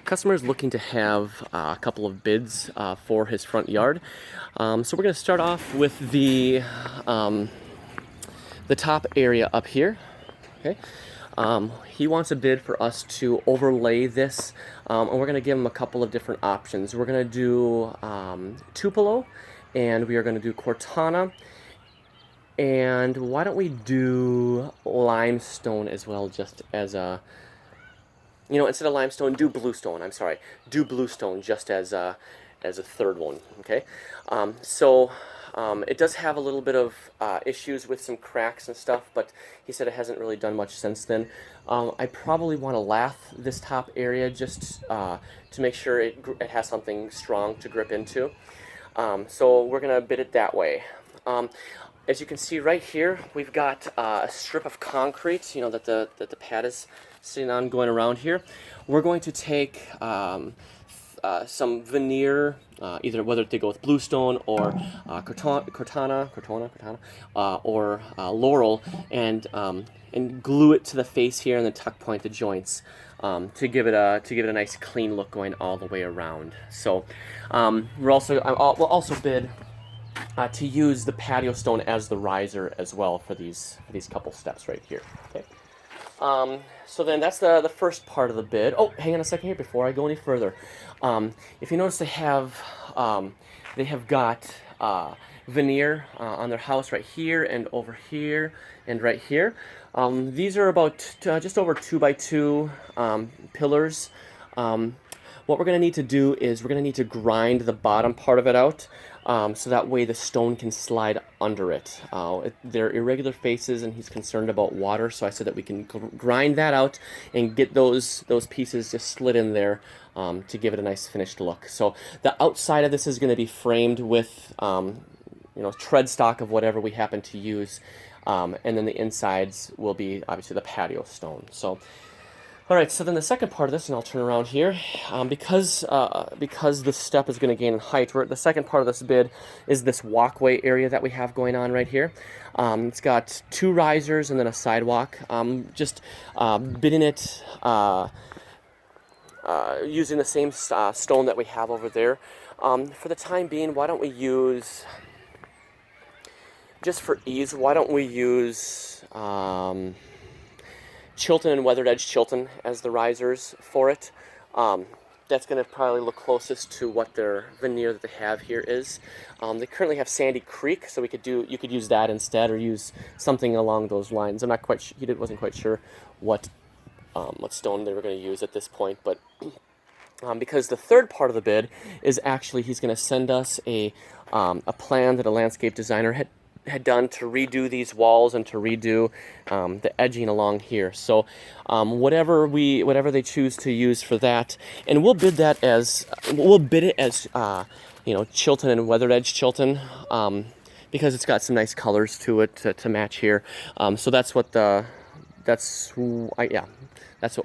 Customer is looking to have a couple of bids for his front yard. So we're going to start off with the top area up here. Okay. He wants a bid for us to overlay this, and we're going to give him a couple of different options. We're going to do Tupelo, and we are going to do Cortana, and why don't we do limestone as well, just as a, you know, instead of limestone, do bluestone. I'm sorry, do bluestone just as a third one. Okay, it does have a little bit of issues with some cracks and stuff, but he said it hasn't really done much since then. I probably want to lath this top area just to make sure it has something strong to grip into. So we're gonna bid it that way. As you can see right here, we've got a strip of concrete, you know, that the pad is sitting on going around here. We're going to take some veneer, either whether they go with bluestone or Cortana, or laurel, and glue it to the face here and then tuck point the joints to give it a nice clean look going all the way around. So we'll also bid to use the patio stone as the riser as well for these couple steps right here. Okay. So then that's the first part of the bid. Oh, hang on a second here before I go any further. If you notice, they have got veneer on their house right here and over here and right here. These are about just over 2x2 pillars. What we're going to need to do is we're going to need to grind the bottom part of it out, so that way the stone can slide under it. They're irregular faces, and he's concerned about water, so I said that we can grind that out and get those pieces just slid in there to give it a nice finished look. So the outside of this is going to be framed with tread stock of whatever we happen to use, and then the insides will be obviously the patio stone. So. All right, so then the second part of this, and I'll turn around here, because this step is going to gain in height, the second part of this bid is this walkway area that we have going on right here. It's got 2 risers and then a sidewalk. Just bidding it using the same stone that we have over there. For the time being, why don't we use, just for ease, why don't we use Chilton and Weathered Edge Chilton as the risers for it. That's going to probably look closest to what their veneer that they have here is. They currently have Sandy Creek, so you could use that instead, or use something along those lines. I'm not quite he wasn't quite sure what stone they were going to use at this point, but because the third part of the bid is actually he's going to send us a plan that a landscape designer had done to redo these walls and to redo the edging along here. So whatever they choose to use for that, and we'll bid it as Chilton and Weathered Edge Chilton, because it's got some nice colors to it to match here. So that's what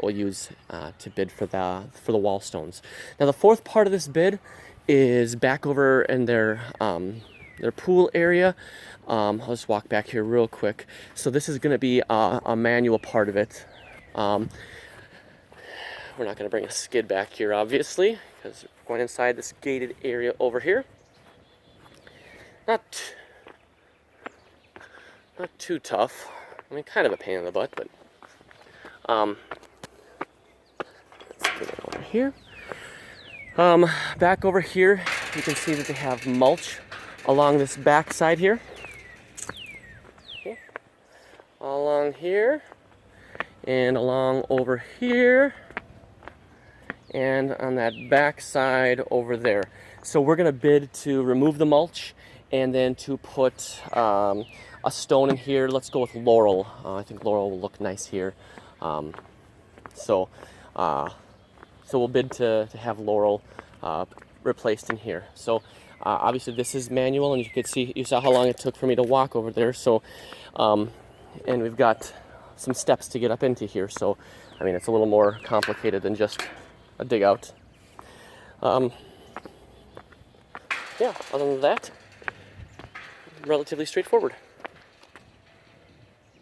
we'll use to bid for the wall stones. Now the fourth part of this bid is back over in their pool area. I'll just walk back here real quick. So this is going to be a manual part of it. We're not going to bring a skid back here, obviously, because we're going inside this gated area over here. Not too tough. I mean, kind of a pain in the butt, but let's get it over here. Back over here, you can see that they have mulch along this back side here. Okay. Along here, and along over here, and on that back side over there. So we're going to bid to remove the mulch and then to put a stone in here. Let's go with laurel. I think laurel will look nice here. So we'll bid to have laurel replaced in here. So obviously this is manual, and you saw how long it took for me to walk over there. So and we've got some steps to get up into here. So I mean, it's a little more complicated than just a dig out. Yeah, other than that, relatively straightforward.